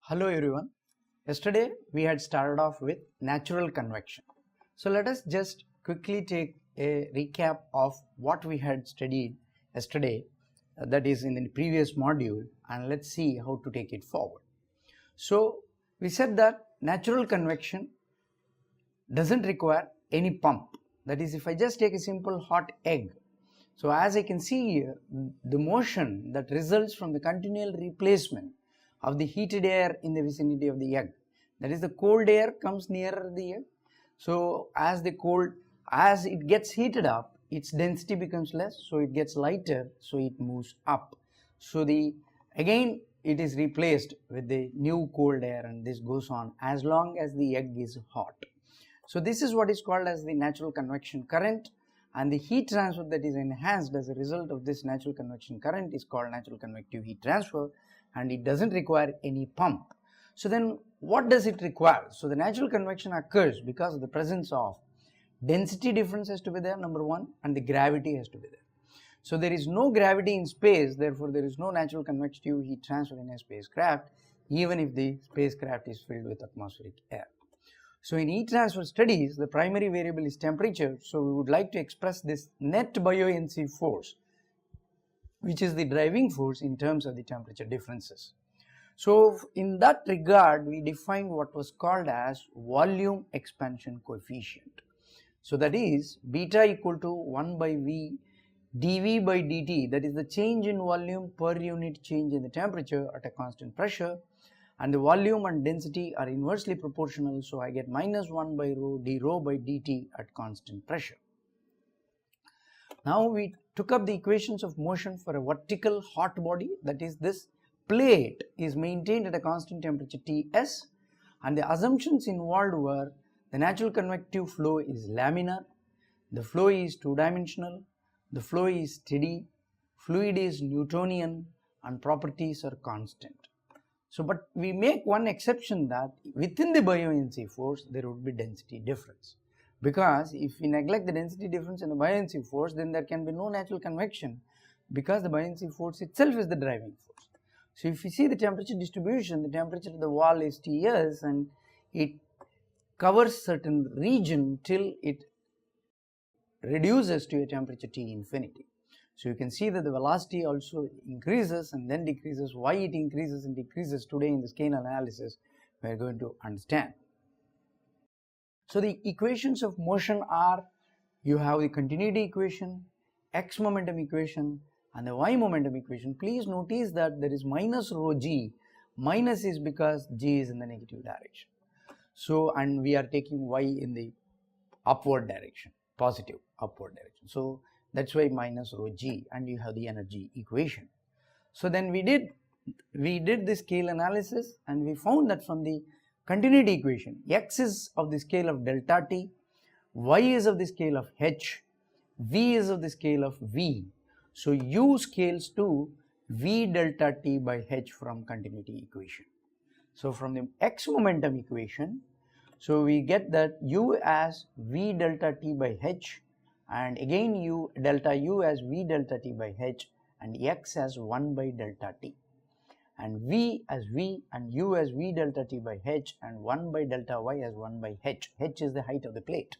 Hello everyone. Yesterday we had started off with natural convection. So let us just quickly take a recap of what we had studied yesterday, that is in the previous module, and let's see how to take it forward. So we said that natural convection doesn't require any pump. That is, if I just take a simple hot egg, so as I can see here, the motion that results from the continual replacement of the heated air in the vicinity of the egg, that is, the cold air comes nearer the egg. So as it gets heated up, its density becomes less, so it gets lighter, so it moves up. So again it is replaced with the new cold air, and this goes on as long as the egg is hot. So this is what is called as the natural convection current, and the heat transfer that is enhanced as a result of this natural convection current is called natural convective heat transfer, and it doesn't require any pump. So then what does it require? So the natural convection occurs because of the presence of density difference has to be there, number one, and the gravity has to be there. So there is no gravity in space, therefore there is no natural convective heat transfer in a spacecraft, even if the spacecraft is filled with atmospheric air. So in heat transfer studies, the primary variable is temperature, so we would like to express this net buoyancy force, which is the driving force, in terms of the temperature differences. So in that regard, we define what was called as volume expansion coefficient. So that is beta equal to 1 by V dV by dt, that is the change in volume per unit change in the temperature at a constant pressure, and the volume and density are inversely proportional, so I get minus 1 by rho d rho by dt at constant pressure. Now we took up the equations of motion for a vertical hot body, that is, this plate is maintained at a constant temperature Ts, and the assumptions involved were the natural convective flow is laminar, the flow is two-dimensional, the flow is steady, fluid is Newtonian, and properties are constant. So, but we make one exception, that within the buoyancy force there would be density difference, because if we neglect the density difference in the buoyancy force, then there can be no natural convection, because the buoyancy force itself is the driving force. So if you see the temperature distribution, the temperature of the wall is Ts, and it covers certain region till it reduces to a temperature T infinity. So you can see that the velocity also increases and then decreases. Why it increases and decreases today in the scale analysis we are going to understand. So the equations of motion are, you have the continuity equation, x momentum equation, and the y momentum equation. Please notice that there is minus rho g. Minus is because g is in the negative direction. So, and we are taking y in the upward direction, positive upward direction. So that's why minus rho g, and you have the energy equation. So then we did the scale analysis, and we found that from the continuity equation, x is of the scale of delta t, y is of the scale of h, v is of the scale of v. So u scales to v delta t by h from continuity equation. So from the x momentum equation, so we get that u as v delta t by h, and again delta u as v delta t by h, and x as 1 by delta t, and v as v and u as v delta t by h, and 1 by delta y as 1 by h. H is the height of the plate,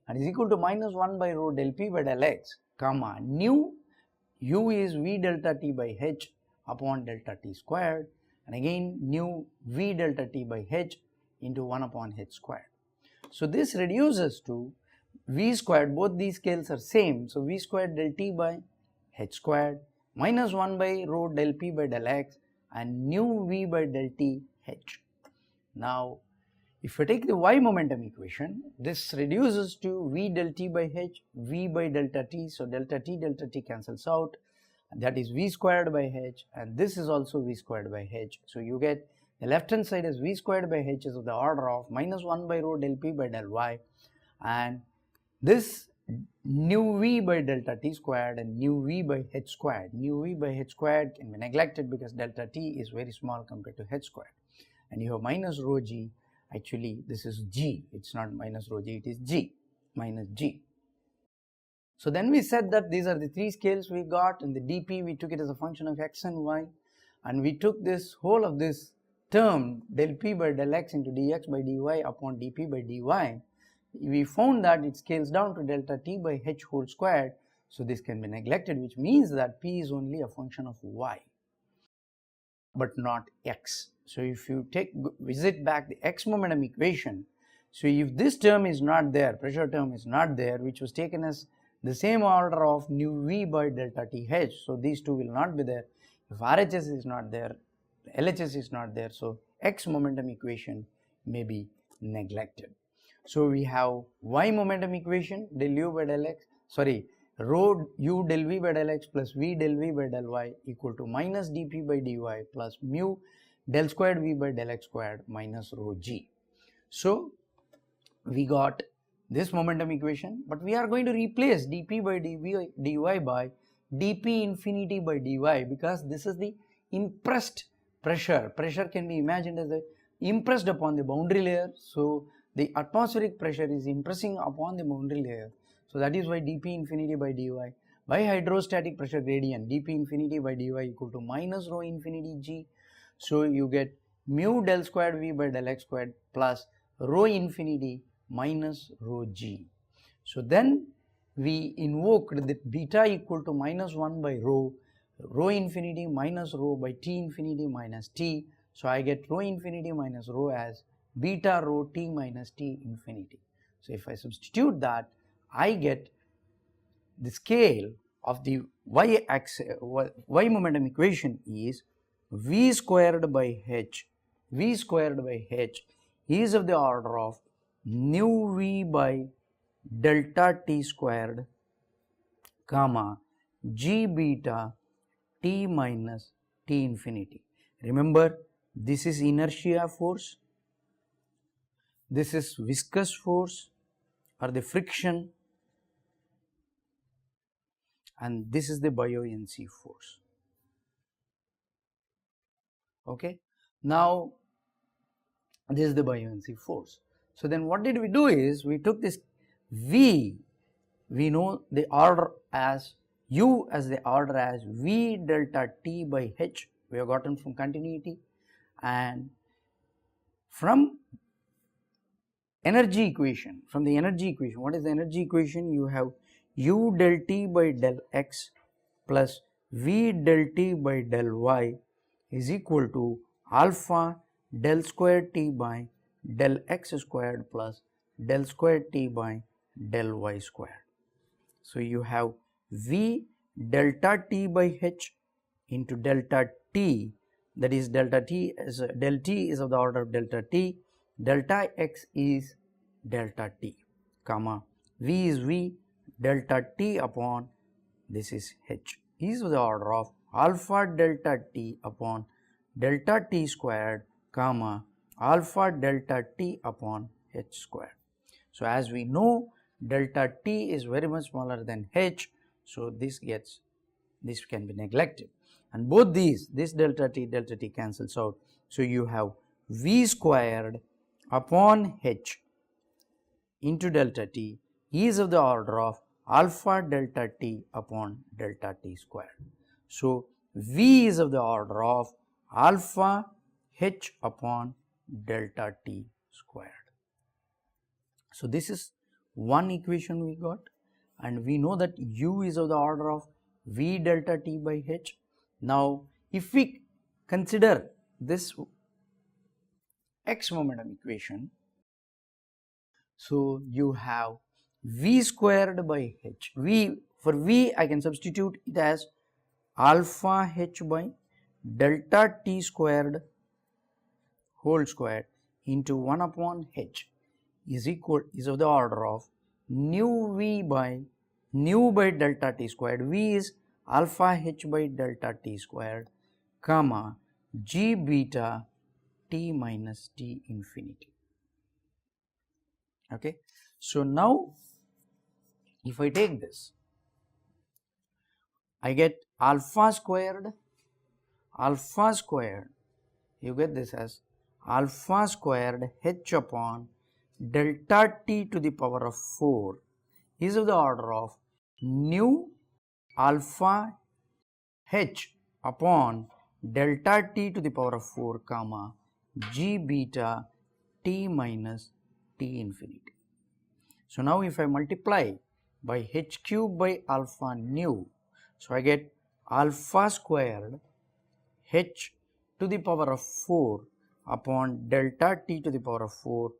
and is equal to minus 1 by rho del p by del x, comma nu u is v delta t by h upon delta t squared, and again nu v delta t by h into 1 upon h squared. So this reduces to v squared, both these scales are same, so v squared del t by h squared minus 1 by rho del p by del x and nu v by del t h. Now if you take the y momentum equation, this reduces to v del t by h, v by delta t, so delta t cancels out, and that is v squared by h, and this is also v squared by h. So you get the left hand side as v squared by h is of the order of minus 1 by rho del p by del y, and this nu v by delta t squared and nu v by h squared. Nu v by h squared can be neglected because delta t is very small compared to h squared, and you have minus rho g. Actually this is g, it's not minus rho g, it is g, minus g. So then we said that these are the three scales we got, and the dp we took it as a function of x and y, and we took this whole of this term del p by del x into dx by dy upon dp by dy, we found that it scales down to delta t by h whole squared. So this can be neglected, which means that p is only a function of y but not x. So if you visit back the x momentum equation, so if this term is not there, pressure term is not there, which was taken as the same order of nu v by delta th, so these two will not be there. If RHS is not there, LHS is not there, so x momentum equation may be neglected. So we have y momentum equation del u by del x, rho u del v by del x plus v del v by del y equal to minus dp by dy plus mu del squared v by del x squared minus rho g. So we got this momentum equation, but we are going to replace dp by dy by dp infinity by dy, because this is the impressed pressure. Pressure can be imagined as impressed upon the boundary layer. So the atmospheric pressure is impressing upon the boundary layer. So that is why dp infinity by dy by hydrostatic pressure gradient dp infinity by dy equal to minus rho infinity g. So you get mu del squared v by del x squared plus rho infinity minus rho g. So then we invoked that beta equal to minus 1 by rho infinity minus rho by t infinity minus t. So I get rho infinity minus rho as beta rho t minus t infinity. So if I substitute that, I get the scale of the y momentum equation is v squared by h. V squared by h is of the order of nu v by delta t squared comma g beta t minus t infinity. Remember, this is inertia force, this is viscous force or the friction, and this is the buoyancy force. Okay, now this is the buoyancy force. So then what did we do is we took this v, we know the order as u as the order as v delta t by h, we have gotten from continuity, and from energy equation, what is the energy equation? You have u del t by del x plus v del t by del y is equal to alpha del squared t by del x squared plus del squared t by del y squared. So you have v delta t by h into delta t, that is delta t is del t is of the order of delta t, delta x is delta t, comma v is v delta t upon this is h is of the order of alpha delta t upon delta t squared comma alpha delta t upon h squared. So as we know, delta t is very much smaller than h, so this can be neglected, and both this delta t cancels out. So you have v squared upon h into delta t is of the order of alpha delta t upon delta t squared. So v is of the order of alpha h upon delta t squared. So this is one equation we got, and we know that u is of the order of v delta t by h. Now if we consider this x momentum equation, so you have v squared by h, for v I can substitute it as alpha h by delta t squared whole squared into 1 upon h is of the order of nu by delta t squared. V is alpha h by delta t squared comma g beta t minus t infinity. Okay, so now if I take this, I get alpha squared, you get this as alpha squared h upon delta t to the power of 4 is of the order of nu alpha h upon delta t to the power of 4 comma g beta t minus t infinity. So now if I multiply by h cube by alpha nu, so I get alpha squared h to the power of 4 upon delta t to the power of 4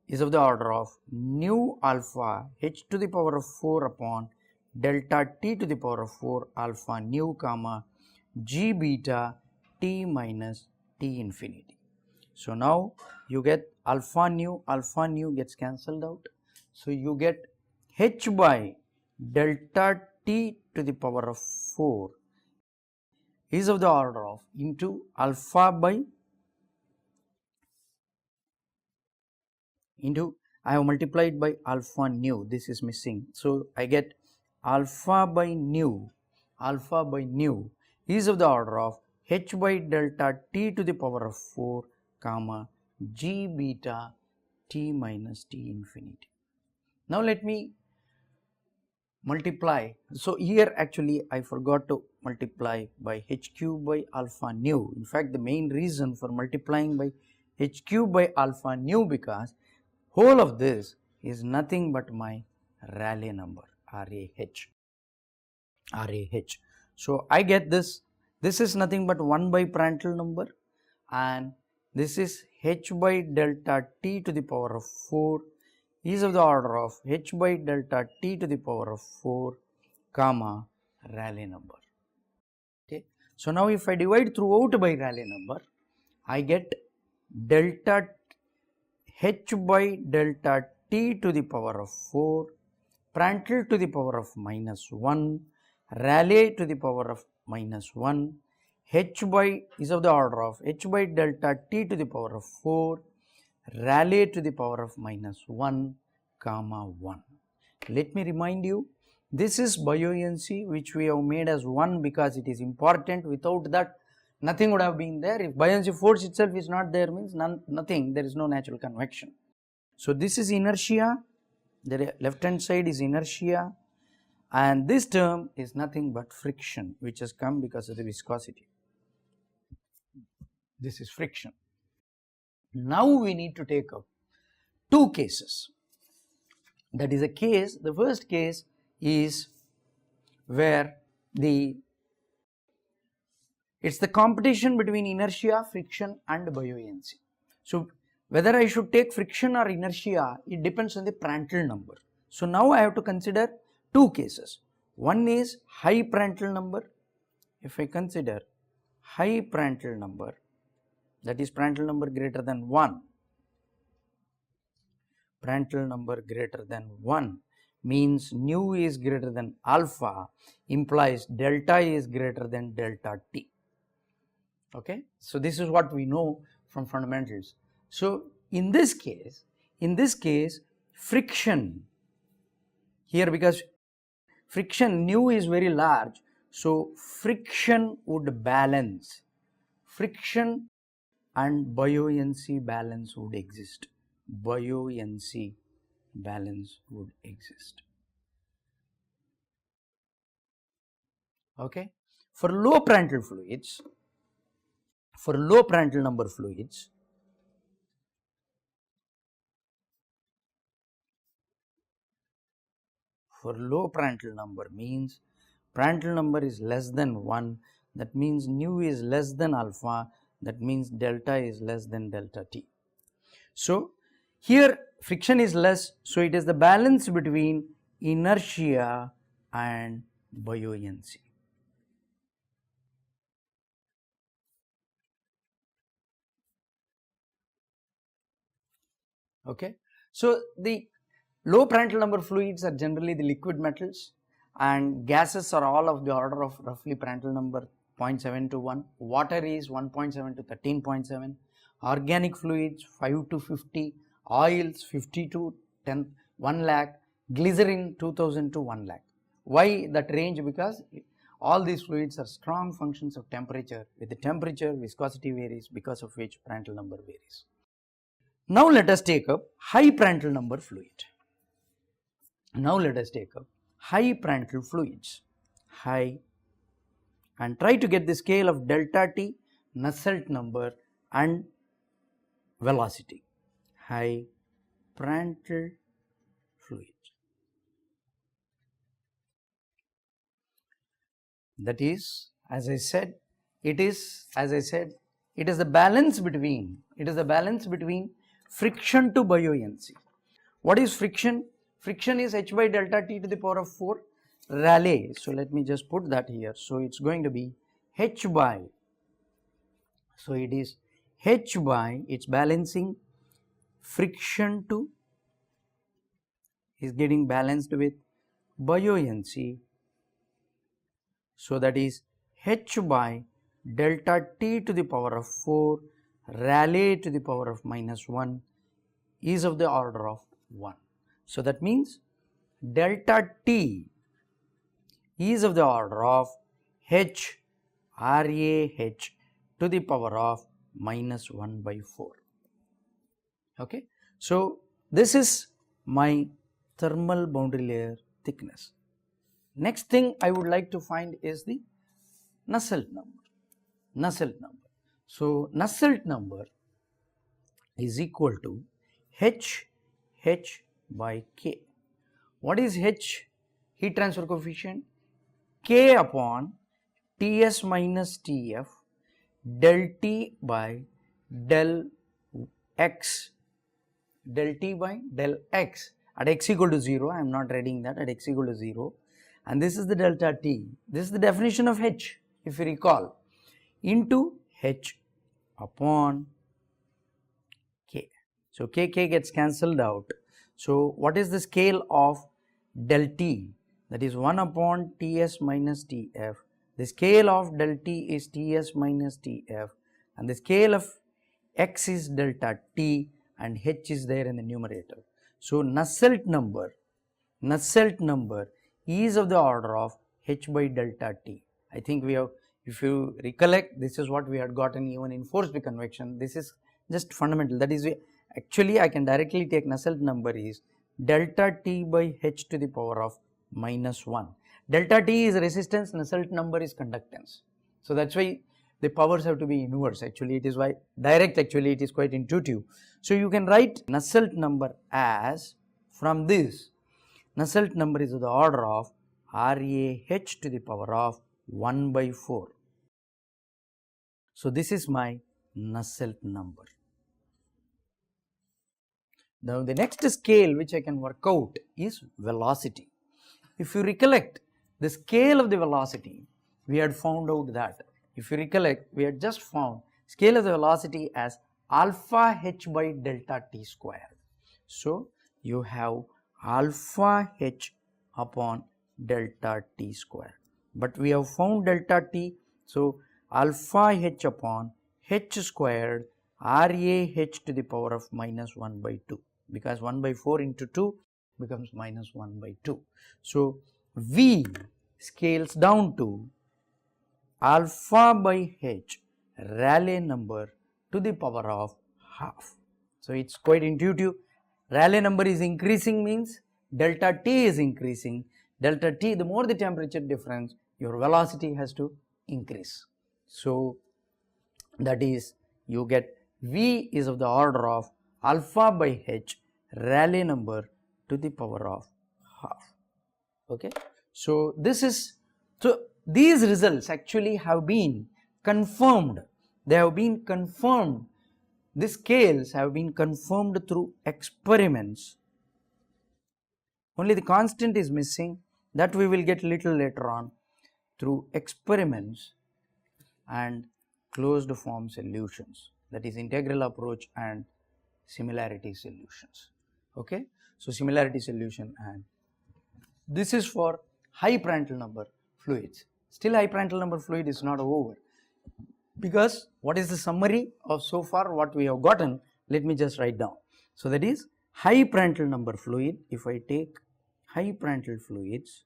is of the order of nu alpha h to the power of 4 upon delta t to the power of 4 alpha nu comma g beta t minus t infinity. So now you get alpha nu gets cancelled out. So you get h by delta t to the power of 4 is of the order of into alpha by into I have multiplied by alpha nu, this is missing. So I get alpha by nu is of the order of h by delta t to the power of 4 comma g beta t minus t infinity. Now let me multiply. So here actually I forgot to multiply by h cube by alpha nu. In fact, the main reason for multiplying by h cube by alpha nu because whole of this is nothing but my Rayleigh number, RAH. So I get this is nothing but 1 by Prandtl number and this is h by delta t to the power of 4 is of the order of h by delta t to the power of 4 comma Rayleigh number. Okay. So now if I divide throughout by Rayleigh number, I get delta h by delta t to the power of 4, Prandtl to the power of minus 1, Rayleigh to the power of minus 1, h by is of the order of h by delta t to the power of 4, Rayleigh to the power of minus 1 comma 1. Let me remind you, this is buoyancy which we have made as 1 because it is important. Without that nothing would have been there. If buoyancy force itself is not there means nothing, there is no natural convection. So this is inertia, the left hand side is inertia and this term is nothing but friction which has come because of the viscosity. This is friction. Now we need to take up two cases. That is a case, the first case is where it's the competition between inertia, friction and buoyancy. So whether I should take friction or inertia, it depends on the Prandtl number. So now I have to consider two cases. One is high Prandtl number. If I consider high Prandtl number, that is Prandtl number greater than 1. Prandtl number greater than 1 means nu is greater than alpha, implies delta is greater than delta t. Okay, so this is what we know from fundamentals. So in this case friction here, because friction nu is very large, so friction would balance, friction and buoyancy balance would exist. Buoyancy balance would exist. Okay, for low Prandtl fluids, for low Prandtl number fluids, for low Prandtl number means Prandtl number is less than 1, that means nu is less than alpha, that means delta is less than delta t. So here friction is less, so it is the balance between inertia and buoyancy. Okay, so the low Prandtl number fluids are generally the liquid metals and gases are all of the order of roughly Prandtl number 0.7 to 1, water is 1.7 to 13.7, organic fluids 5 to 50, oils 50 to 1 lakh, glycerin 2000 to 1 lakh. Why that range? Because all these fluids are strong functions of temperature. With the temperature, viscosity varies, because of which Prandtl number varies. Now let us take up high Prandtl number fluid. Now let us take up high Prandtl fluids, high, and try to get the scale of delta T, Nusselt number and velocity, high Prandtl fluid. That is, as I said, it is the balance between friction to buoyancy. What is friction? Friction is h by delta t to the power of 4 Rayleigh. So let me just put that here. So it's going to be h by, so it is h by, it's balancing friction to, is getting balanced with buoyancy. So that is h by delta t to the power of 4 Rayleigh to the power of minus 1 is of the order of 1. So that means delta t is of the order of h Rah to the power of minus 1 by 4. Okay. So this is my thermal boundary layer thickness. Next thing I would like to find is the Nusselt number. So Nusselt number is equal to h by k. What is h? Heat transfer coefficient. K upon Ts minus Tf del T by del x, del T by del x at x equal to 0. I am not writing that, at x equal to 0, and this is the delta T. This is the definition of h, if you recall, into h upon k. So k gets cancelled out. So what is the scale of del T? That is 1 upon Ts minus Tf. The scale of del T is Ts minus Tf, and the scale of x is delta T, and h is there in the numerator. So Nusselt number is of the order of h by delta T. I think we have, if you recollect, this is what we had gotten even in forced convection. This is just fundamental. That is, actually I can directly take Nusselt number is delta T by h to the power of minus 1. Delta T is resistance, Nusselt number is conductance. So that's why the powers have to be inverse. Actually it is why direct, actually it is quite intuitive. So you can write Nusselt number as, from this, Nusselt number is of the order of Rah to the power of 1 by 4. So this is my Nusselt number. Now the next scale which I can work out is velocity. If you recollect the scale of the velocity, we had found out that, if you recollect, we had just found scale of the velocity as alpha h by delta t square. So you have alpha h upon delta t square, but we have found delta t. So alpha h upon h squared Rah to the power of minus 1 by 2, because 1 by 4 into 2 becomes minus 1 by 2. So V scales down to alpha by h Rayleigh number to the power of half. So it's quite intuitive. Rayleigh number is increasing means delta T is increasing. Delta T, the more the temperature difference, your velocity has to increase. So that is, you get V is of the order of alpha by h Rayleigh number to the power of half. Okay. So this is, so these results actually have been confirmed. They have been confirmed. The scales have been confirmed through experiments. Only the constant is missing, that we will get little later on through experiments and closed form solutions, that is integral approach and similarity solutions. Okay. So similarity solution, and this is for high Prandtl number fluids. Still high Prandtl number fluid is not over, because what is the summary of so far what we have gotten? Let me just write down. So that is high Prandtl number fluid. If I take high Prandtl fluids,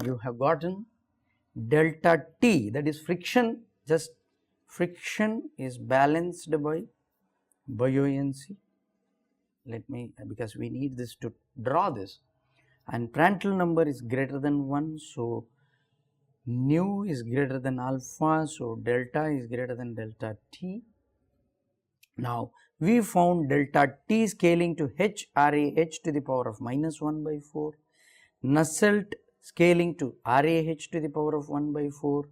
you have gotten delta T, that is friction, just friction is balanced by buoyancy. Let me, because we need this to draw this, and Prandtl number is greater than 1. So nu is greater than alpha, so delta is greater than delta t. Now, we found delta t scaling to h RAH to the power of minus 1 by 4, Nusselt scaling to RAH to the power of 1 by 4,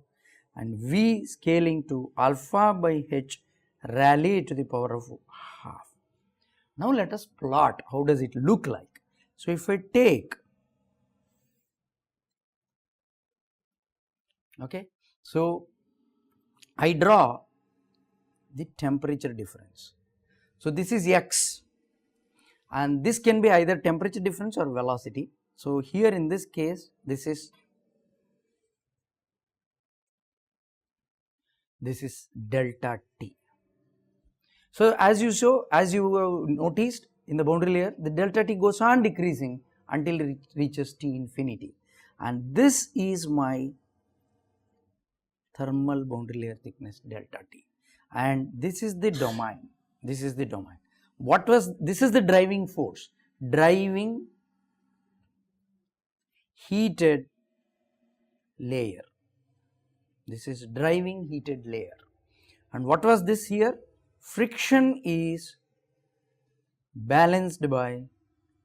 and V scaling to alpha by h Rayleigh to the power of half. Now, let us plot how does it look like. So, if I take, okay, so I draw the temperature difference. So, this is x and this can be either temperature difference or velocity. So, here in this case this is delta t. So, as you noticed in the boundary layer, the delta t goes on decreasing until it reaches T infinity, and this is my thermal boundary layer thickness delta t, and this is the domain. This is the domain. This is the driving force, driving heated layer. This is driving heated layer. And what was this here? Friction is balanced by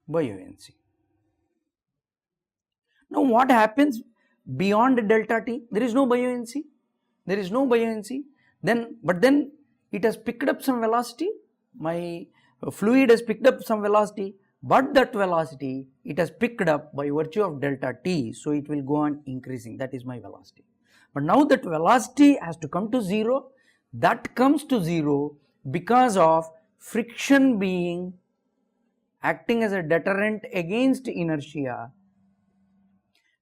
buoyancy. Now, what happens beyond delta t? There is no buoyancy. There is no buoyancy. But then it has picked up some velocity. My fluid has picked up some velocity, but that velocity it has picked up by virtue of delta t, so it will go on increasing. That is my velocity. But now that velocity has to come to 0. That comes to 0 because of friction being acting as a deterrent against inertia.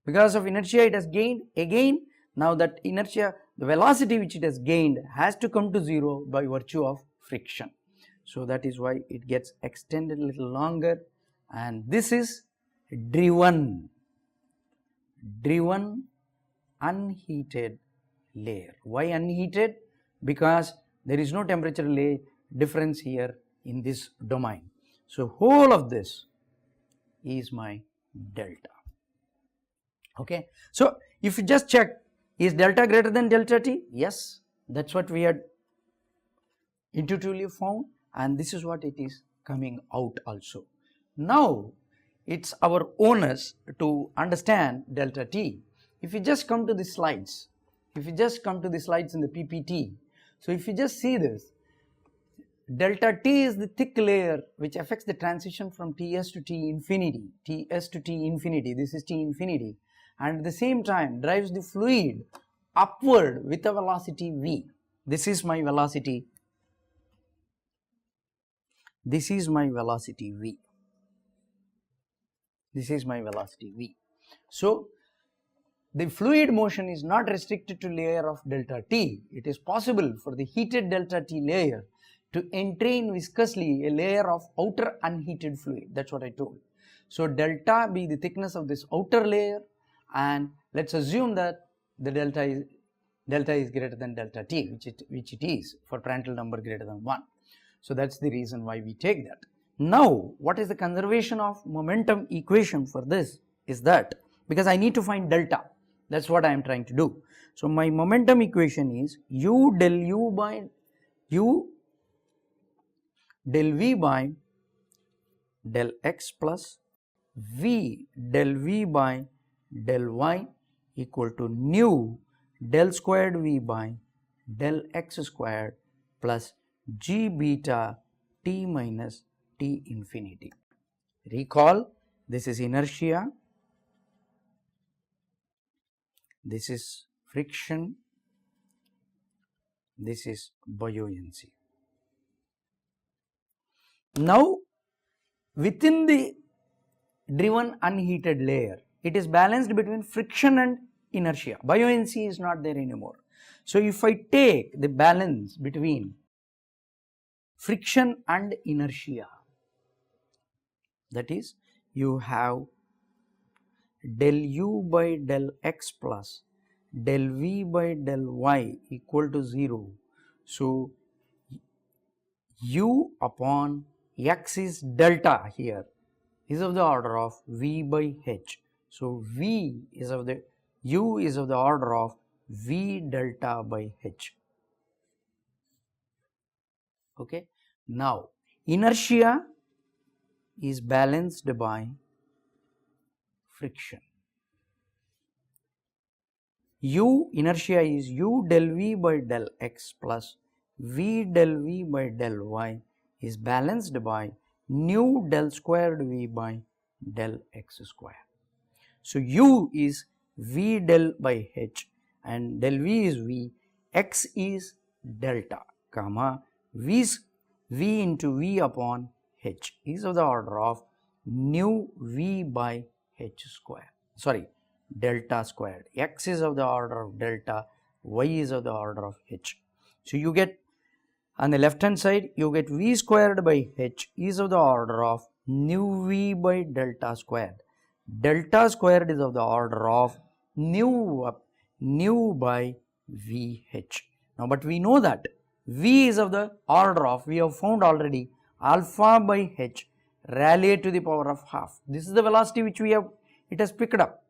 Because of inertia it has gained again. Now that inertia, the velocity which it has gained has to come to 0 by virtue of friction. So that is why it gets extended a little longer, and this is driven unheated layer. Why unheated? Because there is no temperature difference here in this domain. So whole of this is my delta. Okay. So if you just check, is delta greater than delta t? Yes, that's what we had intuitively found, and this is what it is coming out also. Now it's our onus to understand delta t. If you just come to the slides, in the PPT, so if you just see this, delta t is the thick layer which affects the transition from Ts to T infinity, this is T infinity, and at the same time drives the fluid upward with a velocity v. This is my velocity v. So the fluid motion is not restricted to layer of delta t. It is possible for the heated delta t layer to entrain viscously a layer of outer unheated fluid. That's what I told. So delta be the thickness of this outer layer, and let's assume that the delta is greater than delta t, which it is for Prandtl number greater than 1. So that's the reason why we take that. Now, what is the conservation of momentum equation for this is that, because I need to find delta, that's what I am trying to do. So my momentum equation is u del u by u del v by del x plus v del v by del y equal to nu del squared v by del x squared plus g beta t minus T infinity. Recall, this is inertia, this is friction, this is buoyancy. Now, within the driven unheated layer, it is balanced between friction and inertia. Buoyancy is not there anymore. So if I take the balance between friction and inertia, that is, you have del u by del x plus del v by del y equal to 0. So u upon x is delta here is of the order of v by h. So v is of the u is of the order of v delta by h. Okay. Now, inertia is balanced by friction. Inertia is u del v by del x plus v del v by del y is balanced by nu del squared v by del x square. So, u is v del by h and del v is v, x is delta, comma v into v upon h is of the order of nu v by h square, sorry, delta squared. X is of the order of delta, y is of the order of h. So, you get on the left hand side you get v squared by h is of the order of nu v by delta squared. Delta squared is of the order of nu by vh. Now, but we know that v is of the order of, we have found already, alpha by h Rayleigh to the power of half. This is the velocity which we have, it has picked up.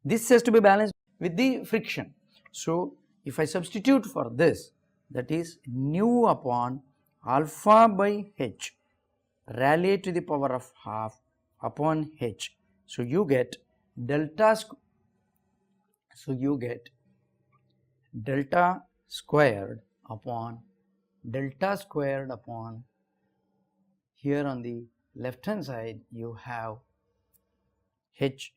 This has to be balanced with the friction. So, if I substitute for this, that is nu upon alpha by h Rayleigh to the power of half upon h. So, you get delta squared upon here on the left hand side you have h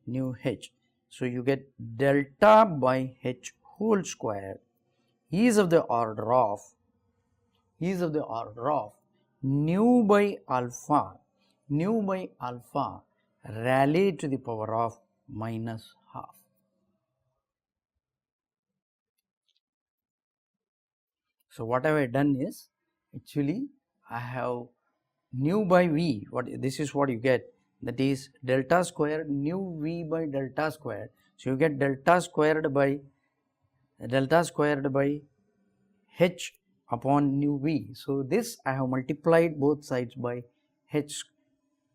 nu h. So, you get delta by h whole square is of the order of nu by alpha Rayleigh to the power of minus half. So, what have I done is, actually I have nu by v, this is what you get, that is delta squared nu v by delta squared. So, you get delta squared by h upon nu v. So, this I have multiplied both sides by h.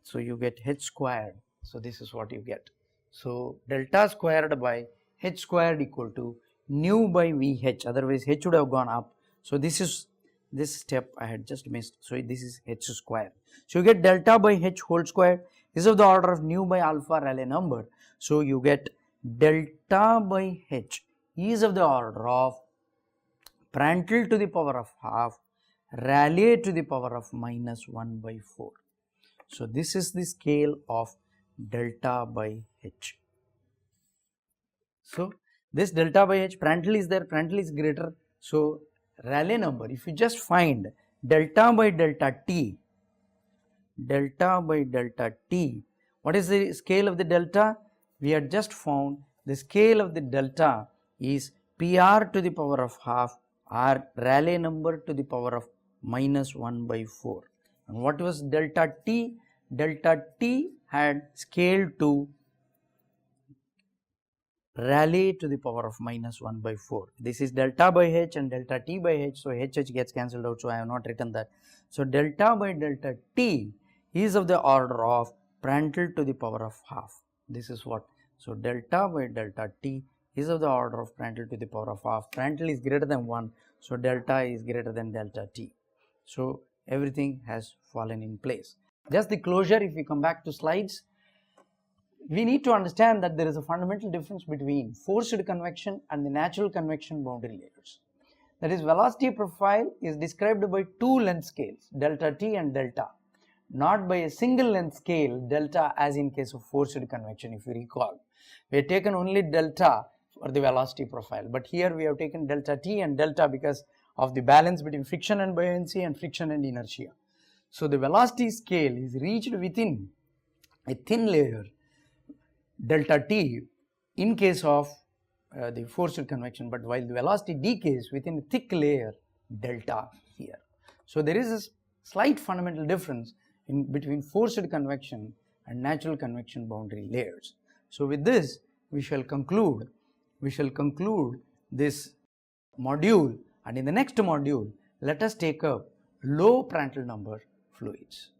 So, you get h squared. So, this is what you get. So, delta squared by h squared equal to nu by vh, otherwise h would have gone up. So, this step I had just missed. So, this is h squared. So, you get delta by h whole square is of the order of nu by alpha Rayleigh number. So, you get delta by h is of the order of Prandtl to the power of half Rayleigh to the power of minus 1 by 4. So, this is the scale of delta by h. So, this delta by h, Prandtl is there, Prandtl is greater. So, Rayleigh number, if you just find delta by delta t, what is the scale of the delta? We had just found the scale of the delta is PR to the power of half or Rayleigh number to the power of minus 1 by 4. And what was delta t? Delta t had scale to Rayleigh to the power of minus 1 by 4. This is delta by h and delta t by h. So, h gets cancelled out. So, I have not written that. So, delta by delta t is of the order of Prandtl to the power of half. This is what. So, delta by delta t is of the order of Prandtl to the power of half. Prandtl is greater than 1. So, delta is greater than delta t. So, everything has fallen in place. Just the closure, if we come back to slides, we need to understand that there is a fundamental difference between forced convection and the natural convection boundary layers. That is, velocity profile is described by two length scales, delta t and delta, not by a single length scale, delta, as in case of forced convection. If you recall, we have taken only delta for the velocity profile, but here we have taken delta t and delta because of the balance between friction and buoyancy and friction and inertia. So, the velocity scale is reached within a thin layer, delta t, in case of the forced convection, but while the velocity decays within a thick layer, delta here. So, there is a slight fundamental difference in between forced convection and natural convection boundary layers. So, with this we shall conclude this module, and in the next module let us take up low Prandtl number fluids.